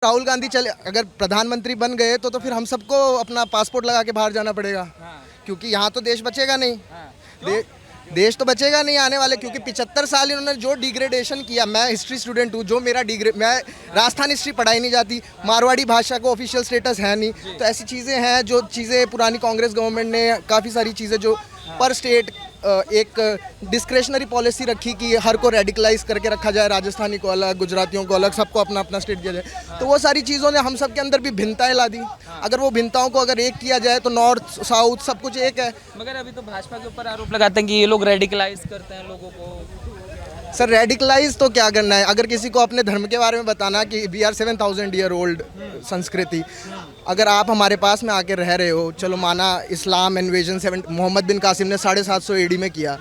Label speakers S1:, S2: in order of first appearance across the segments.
S1: राहुल गांधी चले अगर प्रधानमंत्री बन गए तो फिर हम सबको अपना पासपोर्ट लगा के बाहर जाना पड़ेगा। क्योंकि यहाँ तो देश बचेगा नहीं। देश तो बचेगा नहीं आने वाले, क्योंकि 75 साल इन्होंने जो डिग्रेडेशन किया। मैं हिस्ट्री स्टूडेंट हूँ, जो मेरा मैं राजस्थान हिस्ट्री पढ़ाई नहीं जाती, मारवाड़ी भाषा को ऑफिशियल स्टेटस है नहीं, तो ऐसी चीज़ें हैं जो चीज़ें पुरानी कांग्रेस गवर्नमेंट ने काफ़ी सारी चीज़ें जो पर स्टेट एक डिस्क्रेशनरी पॉलिसी रखी कि हर को रेडिकलाइज करके रखा जाए, राजस्थानी को अलग, गुजरातियों को अलग, सबको अपना अपना स्टेट दिया जाए। तो वो सारी चीज़ों ने हम सब के अंदर भी भिन्नताएं ला दी। अगर वो भिन्नताओं को अगर एक किया जाए तो नॉर्थ साउथ सब कुछ एक है।
S2: मगर अभी तो भाजपा के ऊपर आरोप लगाते हैं कि ये लोग रेडिकलाइज करते हैं लोगों को।
S1: सर रेडिकलाइज तो क्या करना है? अगर किसी को अपने धर्म के बारे में बताना कि वी आर 7000 ईयर ओल्ड संस्कृति, अगर आप हमारे पास में आके रह रहे हो, चलो माना इस्लाम इन्वेजन मोहम्मद बिन कासिम ने 750 AD में किया,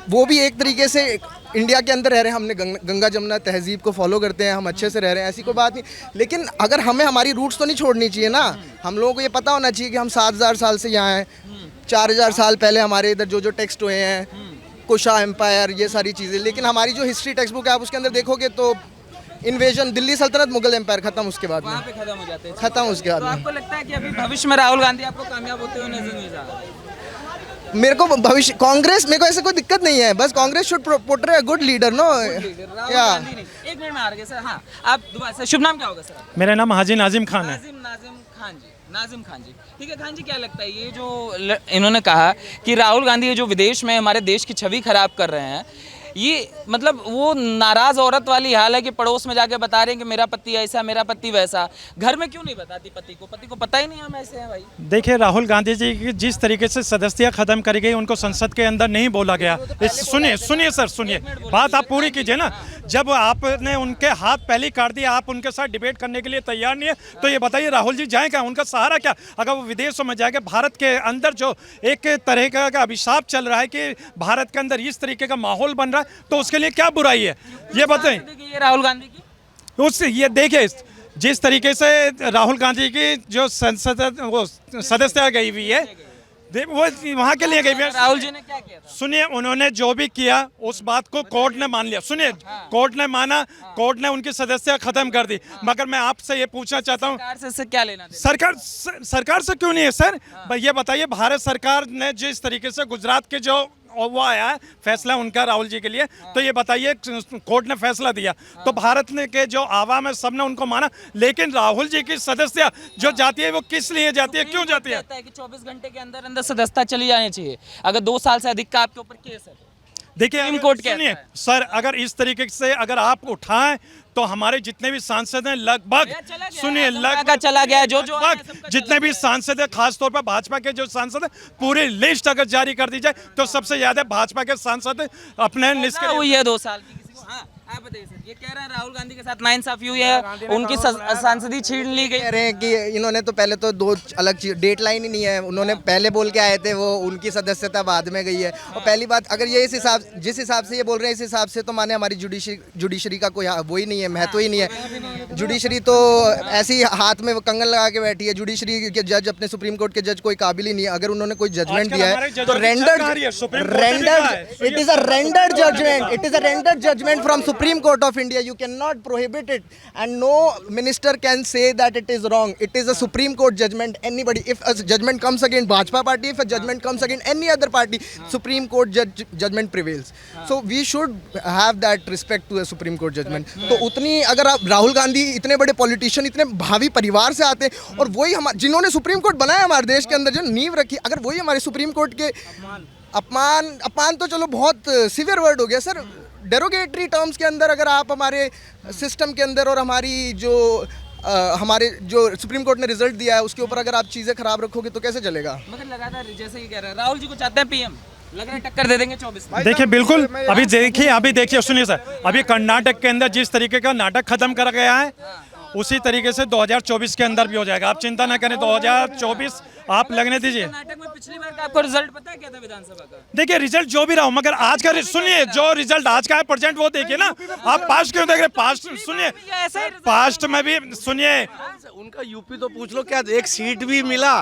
S1: वो भी एक तरीके से इंडिया के अंदर रह रहे हैं, हमने गंगा जमुना तहजीब को फॉलो करते हैं, हम अच्छे से रह रहे हैं, ऐसी कोई बात नहीं। लेकिन अगर हमें हमारी रूट्स तो नहीं छोड़नी चाहिए ना। हम लोगों को ये पता होना चाहिए कि हम 7000 साल से यहाँ हैं। 4000 साल पहले हमारे इधर जो टेक्स्ट हुए हैं, कुशा एम्पायर, ये सारी चीज़ें। लेकिन हमारी जो हिस्ट्री टेक्स्ट बुक है आप उसके अंदर देखोगे तो इन्वेजन, दिल्ली सल्तनत, मुगल एम्पायर खत्म, उसके बाद
S2: वहाँ पे खत्म हो जाते हैं।
S1: खत्म उसके बाद
S2: तो आपको लगता है कि अभी भविष्य में राहुल गांधी आपको कामयाब होते हुए नजर नहीं आ रहा?
S1: मेरे को भविष्य कांग्रेस, मेरे को ऐसे कोई दिक्कत नहीं है, बस Congress should portray a good leader no.
S2: या एक मिनट में आ रहे सर। हाँ, आप दोबारा से शुभ नाम क्या होगा सर?
S3: मेरा नाम हाजी नाजिम खान है।
S2: नाजिम खान जी, ठीक है। खान जी, क्या लगता है ये जो इन्होंने कहा कि राहुल गांधी ये जो विदेश में हमारे देश की छवि खराब कर रहे हैं, ये मतलब वो नाराज औरत वाली हाल है कि पड़ोस में जाके बता रहे हैं कि मेरा पति ऐसा, मेरा पति वैसा। घर में क्यों नहीं बताती पति को पता ही नहीं हम ऐसे हैं भाई।
S3: देखिए, राहुल गांधी जी की जिस तरीके से सदस्यता खत्म करी गई, उनको संसद के अंदर नहीं बोला गया। सुनिए सर, सुनिए, बात आप पूरी कीजिए ना। जब आपने उनके हाथ पहले काट दिया, आप उनके साथ डिबेट करने के लिए तैयार नहीं है, तो ये बताइए राहुल जी जाएं क्या? उनका सहारा क्या? अगर वो विदेशों में जाएंगे, भारत के अंदर जो एक तरह का अभिशाप चल रहा है कि भारत के अंदर इस तरीके का माहौल बन रहा है, तो उसके लिए क्या बुराई है ये बताएं।
S2: ये राहुल गांधी की
S3: उससे ये देखिए, जिस तरीके से राहुल गांधी की जो संसद वो सदस्यता गई हुई है, वो वहाँ के लिए गई हुई है।
S2: राहुल जी ने क्या किया था?
S3: सुनिए, उन्होंने जो भी किया उस बात को कोर्ट ने मान लिया। सुनिए, कोर्ट ने माना, कोर्ट ने उनकी सदस्यता खत्म कर दी। मगर मैं आपसे ये पूछना चाहता हूँ,
S2: सरकार से क्या लेना देना?
S3: सरकार से क्यों नहीं है सर? ये बताइए, भारत सरकार ने जिस तरीके से गुजरात के जो और वो आया है फैसला उनका राहुल जी के लिए, तो ये बताइए कोर्ट ने फैसला दिया तो भारत ने के जो आवाम है सबने उनको माना। लेकिन राहुल जी की सदस्य जो जाती है वो किस लिए जाती है, क्यों जाती है?
S2: कि 24 घंटे के अंदर अंदर सदस्यता चली जानी चाहिए। अगर 2 साल से अधिक का आपके ऊपर केस है,
S3: देखिए सुनिए सर, अगर इस तरीके से अगर आप उठाएं तो हमारे जितने भी सांसद हैं लगभग, सुनिए, लगभग
S2: चला गया जो
S3: जितने भी सांसद हैं, खासतौर पर भाजपा के जो सांसद हैं, पूरी लिस्ट अगर जारी कर दी जाए तो सबसे ज्यादा भाजपा के सांसद अपने निष्क्रिय
S2: हुई है 2 साल की। हाँ, आप बताइए सर, ये कह रहे हैं राहुल गांधी के साथ नाइंसाफी हुई है, उनकी सांसदी छीन ली गई।
S1: कह रहे हैं कि इन्होंने तो पहले तो 2 अलग डेट लाइन ही नहीं है। उन्होंने पहले बोल के आए थे, वो उनकी सदस्यता बाद में गई है। और पहली बात, अगर ये जिस हिसाब से ये बोल रहे हैं, इस हिसाब से तो माने हमारी जुडिशरी का कोई वो ही नहीं है, महत्व ही नहीं है। जुडिशरी तो ऐसी हाथ में कंगन लगा के बैठी है। जुडिशरी के जज, अपने सुप्रीम कोर्ट के जज कोई काबिल ही नहीं है। अगर उन्होंने कोई जजमेंट दिया है तो rendered, it is a rendered judgment from Supreme Court of India. You cannot prohibit it, and no minister can say that it is wrong. It is a Supreme Court judgment. Anybody, if a judgment comes against Bhajpa party, if a judgment comes against any other party, Supreme Court judgment prevails. So we should have that respect to the Supreme Court judgment. तो उतनी अगर आप राहुल गांधी इतने बड़े politician, इतने भावी परिवार से आते हैं, और वही हमारे जिन्होंने सुप्रीम कोर्ट बनाया हमारे देश के अंदर, जो नींव रखी, अगर वही हमारे सुप्रीम कोर्ट के अपमान तो चलो बहुत सीवियर वर्ड हो गया सर, डेरोगेटरी टर्म्स के अंदर अगर आप हमारे सिस्टम के अंदर और हमारी जो हमारे जो सुप्रीम कोर्ट ने रिजल्ट दिया है उसके ऊपर अगर आप चीज़ें खराब रखोगे तो कैसे चलेगा?
S2: मगर लगातार जैसे ही कह रहे हैं राहुल जी को चाहते हैं पीएम, लग रहा है टक्कर दे देंगे 24 में।
S3: देखिए, बिल्कुल, अभी देखिए सुनिए सर, अभी कर्नाटक के अंदर जिस तरीके का नाटक खत्म करा गया है, उसी तरीके से 2024 के अंदर भी हो जाएगा। आप चिंता ना करें, 2024 आप लगने दीजिए।
S2: कर्नाटक में पिछली बार का आपको रिजल्ट पता है क्या था विधानसभा का?
S3: देखिए, रिजल्ट जो भी रहा हो, मगर आज का सुनिए, जो रिजल्ट आज का है प्रेजेंट वो देखिए ना। आप पास्ट क्यों देख रहे? पास्ट सुनिए, पास्ट में भी सुनिए,
S4: उनका यूपी तो पूछ लो, क्या एक सीट भी मिला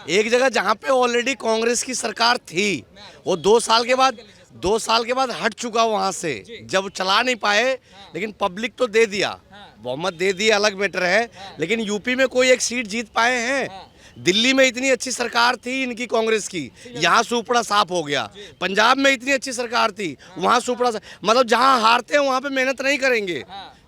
S4: एक जगह जहाँ पे ऑलरेडी कांग्रेस की सरकार थी, वो 2 साल के बाद 2 साल के बाद हट चुका वहां से, जब चला नहीं पाए, लेकिन पब्लिक तो दे दिया, बहुमत दे दिया, अलग मैटर है, लेकिन यूपी में कोई एक सीट जीत पाए हैं। दिल्ली में इतनी अच्छी सरकार थी इनकी कांग्रेस की, यहाँ सुपड़ा साफ हो गया। पंजाब में इतनी अच्छी सरकार थी, वहाँ सुपड़ा मतलब जहाँ हारते हैं वहाँ पे मेहनत नहीं करेंगे,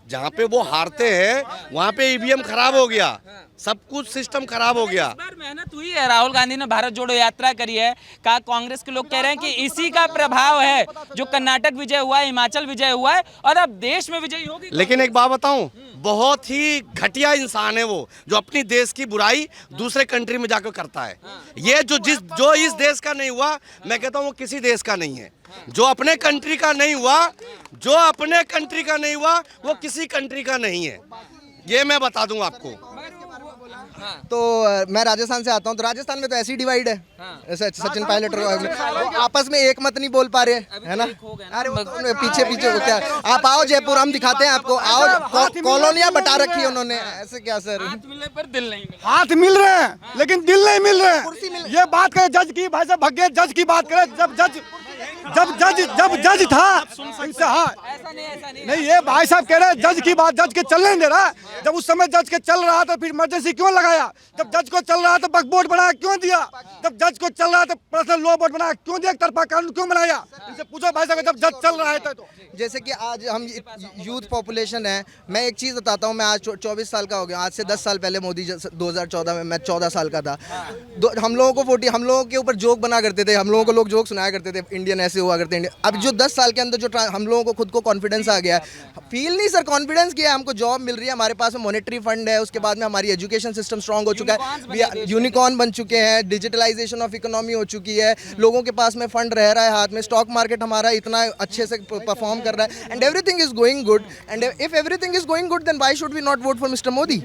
S4: जहाँ पे वो हारते हैं वहाँ पे ईवीएम खराब हो गया, सब कुछ सिस्टम खराब हो गया।
S2: इस बार मेहनत हुई है, राहुल गांधी ने भारत जोड़ो यात्रा करी है, कहा कांग्रेस के लोग कह रहे हैं कि इसी का प्रभाव है जो कर्नाटक विजय हुआ है, हिमाचल विजय हुआ है और अब देश में विजयी होगी।
S4: लेकिन एक बात बताऊं, बहुत ही घटिया इंसान है वो, जो अपनी देश की बुराई दूसरे कंट्री में जाकर करता है। ये जो इस देश का नहीं हुआ, मैं कहता हूँ वो किसी देश का नहीं है। जो अपने कंट्री का नहीं हुआ, जो अपने कंट्री का नहीं हुआ, वो किसी कंट्री का नहीं है, ये मैं बता दूं आपको।
S1: तो मैं राजस्थान से आता हूँ, तो राजस्थान में तो ऐसी डिवाइड है, ऐसे सचिन पायलट आपस में एक मत नहीं बोल पा रहे, है ना। अरे पीछे पीछे क्या, आप आओ जयपुर, हम दिखाते हैं आपको, आओ। कॉलोनियां बटा रखी है उन्होंने, ऐसे क्या सर।
S2: हाथ मिलने पर दिल नहीं मिला।
S5: हाथ मिल रहे हैं लेकिन दिल नहीं मिल रहे हैं। ये बात करें जज की, भाई साहब भग गए जज की बात करें, जब जज था इनसे, हाँ नहीं, ये भाई साहब कह रहे हैं जज की बात, जज के चलने नहीं दे रहा। जब उस समय जज के चल रहा था फिर इमरजेंसी क्यों लगाया? जब जज को चल रहा था वक्फ बोर्ड बनाया क्यों दिया? जब जज को चल रहा था पर्सनल लॉ बोर्ड बनाया क्यों दिया? एक तरफा कानून क्यों बनाया? इनसे पूछो भाई साहब, जब जज चल रहा है तो।
S1: जैसे कि आज हम यूथ पॉपुलेशन है, मैं एक चीज़ बताता हूँ, मैं आज 24 साल का हो गया। आज से 10 साल पहले मोदी 2014 में मैं 14 साल का था। हम लोगों को हम लोगों के ऊपर जोक बना करते थे, हम लोगों को लोग जोक सुनाया करते थे, इंडियन ऐसे हुआ करते हैं। अब जो 10 साल के अंदर जो हम लोगों को खुद को कॉन्फिडेंस आ गया है, फील नहीं सर, कॉन्फिडेंस किया, हमको जॉब मिल रही है, हमारे पास में मॉनेटरी फंड है, उसके बाद में हमारी एजुकेशन सिस्टम स्ट्रांग हो चुका है, यूनिकॉर्न बन चुके हैं, डिजिटलाइजेशन ऑफ इकोनॉमी हो चुकी है, लोगों के पास में फंड रह रहा है हाथ में, स्टॉक मार्केट हमारा इतना अच्छे से परफॉर्म कर रहा है, and everything is going good. And if everything is going good then why should we not vote for mister Modi?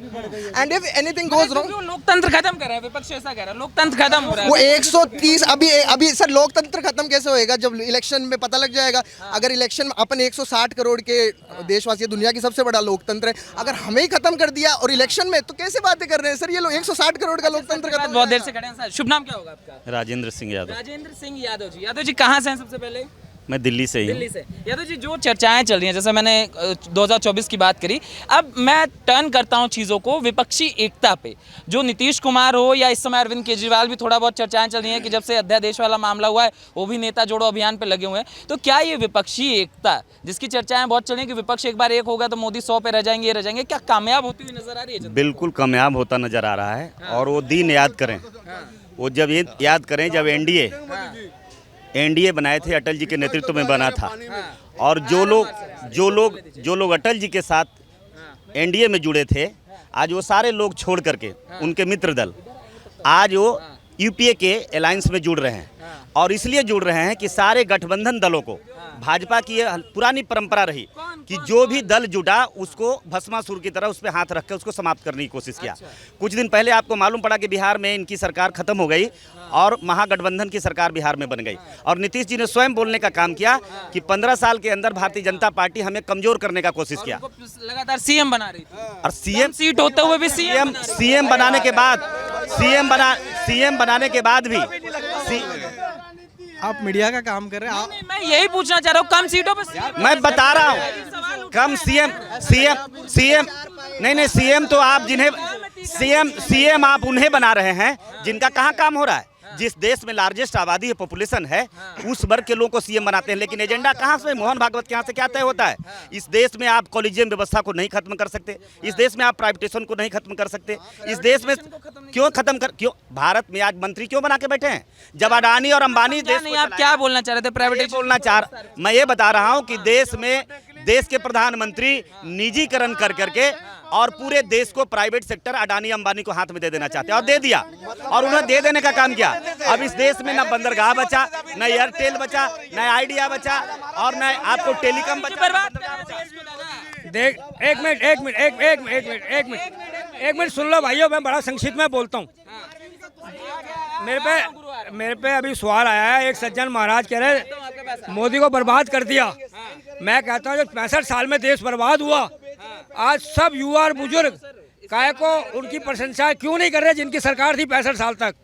S1: And if anything goes wrong,
S2: लोकतंत्र खत्म कर रहा है विपक्ष, ऐसा कह रहा है लोकतंत्र खत्म हो रहा है।
S1: वो 130 अभी सर लोकतंत्र खत्म कैसे होएगा? जब इलेक्शन में पता लग जाएगा। अगर इलेक्शन में अपन 160 करोड़ के देशवासी, दुनिया की सबसे बड़ा लोकतंत्र है, अगर हमें ही खत्म कर दिया और इलेक्शन में, तो कैसे बातें कर रहे हैं सर ये लोग? 160 करोड़ का लोकतंत्र खत्म।
S2: बहुत देर से खड़े हैं सर, शुभ नाम क्या होगा आपका?
S6: राजेंद्र सिंह यादव।
S2: राजेंद्र सिंह यादव जी। यादव जी कहाँ से हैं सबसे पहले?
S6: मैं दिल्ली से ही हूँ।
S2: दिल्ली से। यादव जी, जो चर्चाएं चल रही हैं, जैसे मैंने 2024 की बात करी, अब मैं टर्न करता हूं चीज़ों को विपक्षी एकता पे। जो नीतीश कुमार हो या इस समय अरविंद केजरीवाल, भी थोड़ा बहुत चर्चाएं चल रही हैं कि जब से अध्यादेश वाला मामला हुआ है वो भी नेता जोड़ो अभियान पे लगे हुए हैं। तो क्या ये विपक्षी एकता, जिसकी चर्चाएं बहुत चल रही हैं कि विपक्ष एक बार एक होगा तो मोदी 100 पे रह जाएंगे, ये रह जाएंगे, क्या कामयाब होती हुई नजर आ रही है?
S6: बिल्कुल कामयाब होता नजर आ रहा है। और वो दिन याद करें, वो जब ये याद करें जब एनडीए बनाए थे, अटल जी के नेतृत्व में बना था, और जो लोग अटल जी के साथ एनडीए में जुड़े थे, आज वो सारे लोग छोड़ करके उनके मित्र दल आज वो यूपीए के अलायंस में जुड़ रहे हैं। और इसलिए जुड़ रहे हैं कि सारे गठबंधन दलों को, भाजपा की ये पुरानी परंपरा रही कि जो भी दल जुड़ा उसको भस्मासुर की तरह उस पर हाथ रख कर उसको समाप्त करने की कोशिश किया। कुछ दिन पहले आपको मालूम पड़ा कि बिहार में इनकी सरकार खत्म हो गई और महागठबंधन की सरकार बिहार में बन गई, और नीतीश जी ने स्वयं बोलने का काम किया कि 15 साल के अंदर भारतीय जनता पार्टी हमें कमजोर करने का कोशिश किया।
S2: लगातार सीएम बना रही थी,
S6: और सीएम
S2: सीट होते हुए भी
S6: सीएम बनाने के बाद भी
S5: आप मीडिया का काम कर रहे हैं।
S2: नहीं, मैं यही पूछना चाह रहा हूँ, कम सीटों पे
S6: मैं बता रहा हूँ कम सीएम नहीं सीएम तो आप जिन्हें सीएम आप उन्हें बना रहे हैं जिनका कहाँ काम हो रहा है। जिस देश में लार्जेस्ट आबादी है, पॉपुलेशन है, उस वर्ग के लोगों को सीएम बनाते हैं, लेकिन एजेंडा कहाँ से, मोहन भागवत के यहाँ से क्या तय होता है? इस देश में आप कॉलेजियम व्यवस्था को नहीं खत्म कर सकते, इस देश में आप प्राइवेटेशन को नहीं खत्म कर सकते, इस देश में क्यों भारत में आज मंत्री क्यों बना के बैठे हैं? जब अडानी और अंबानी देश
S2: नहीं, आप क्या बोलना चाह रहे थे? प्राइवेट
S6: मैं ये बता रहा हूँ कि देश के प्रधानमंत्री निजीकरण कर करके और पूरे देश को प्राइवेट सेक्टर अडानी अंबानी को हाथ में दे देना चाहते हैं, और दे दिया, और उन्हें दे देने का काम किया। अब इस देश में ना बंदरगाह बचा, ना एयरटेल बचा, ना आइडिया बचा, और ना आपको टेलीकॉम बचा।
S5: देख एक मिनट सुन लो भाइयों, मैं बड़ा संक्षिप्त में बोलता हूँ। मेरे पे अभी सवाल आया है, एक सज्जन महाराज कह रहे मोदी को बर्बाद कर दिया। मैं कहता हूँ जो 65 साल में देश बर्बाद हुआ, आज सब युवा और बुजुर्ग काय को उनकी प्रशंसा क्यों नहीं कर रहे जिनकी सरकार थी 65 साल तक।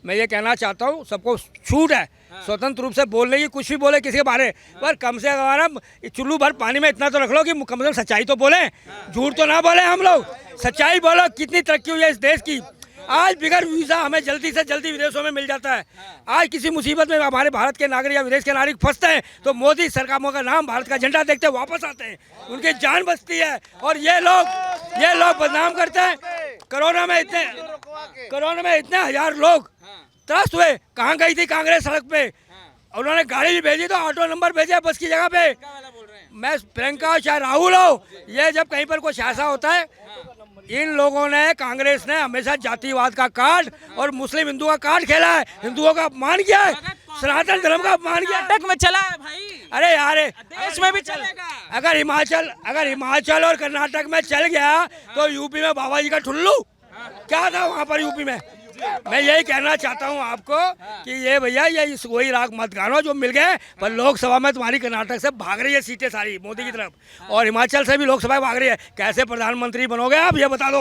S7: मैं ये कहना चाहता हूँ सबको छूट है स्वतंत्र रूप से बोलने की, कुछ भी बोले किसी के बारे पर कम से कम चुल्लू भर पानी में इतना तो रख लो कि मुकम्मल सच्चाई तो बोले, झूठ तो ना बोले। हम लोग सच्चाई बोलो। कितनी तरक्की हुई है इस देश की। आज बिगर वीज़ा हमें जल्दी से जल्दी विदेशों में मिल जाता है। आज किसी मुसीबत में हमारे भारत के नागरिक या विदेश के नागरिक फंसते हैं तो मोदी सरकारों का नाम, भारत का झंडा देखते वापस आते हैं, उनकी जान बचती है। और ये लोग बदनाम करते हैं। कोरोना में इतने हजार लोग त्रस्त हुए। कहाँ गई थी कांग्रेस सड़क पे? उन्होंने गाड़ी भी भेजी तो ऑटो नंबर भेजा बस की जगह पे। मैं प्रियंका चाहे राहुल हो, ये जब कहीं पर कुछ ऐसा होता है, इन लोगों ने, कांग्रेस ने हमेशा जातिवाद का कार्ड और मुस्लिम हिंदू का कार्ड खेला है, हिंदुओं का अपमान किया है, सनातन धर्म का अपमान किया है।
S2: कर्नाटक में चला है भाई,
S7: अरे यार
S2: देश में भी चलेगा।
S7: अगर हिमाचल और कर्नाटक में चल गया तो यूपी में बाबा जी का ठुल्लू क्या था वहाँ पर यूपी में। मैं यही कहना चाहता हूँ आपको कि ये भैया ये वही राग मत गानो जो मिल गए। पर लोकसभा में तुम्हारी कर्नाटक से भाग रही है सीटें सारी मोदी की तरफ, और हिमाचल से भी लोकसभा भाग रही है। कैसे प्रधानमंत्री बनोगे आप, ये बता दो।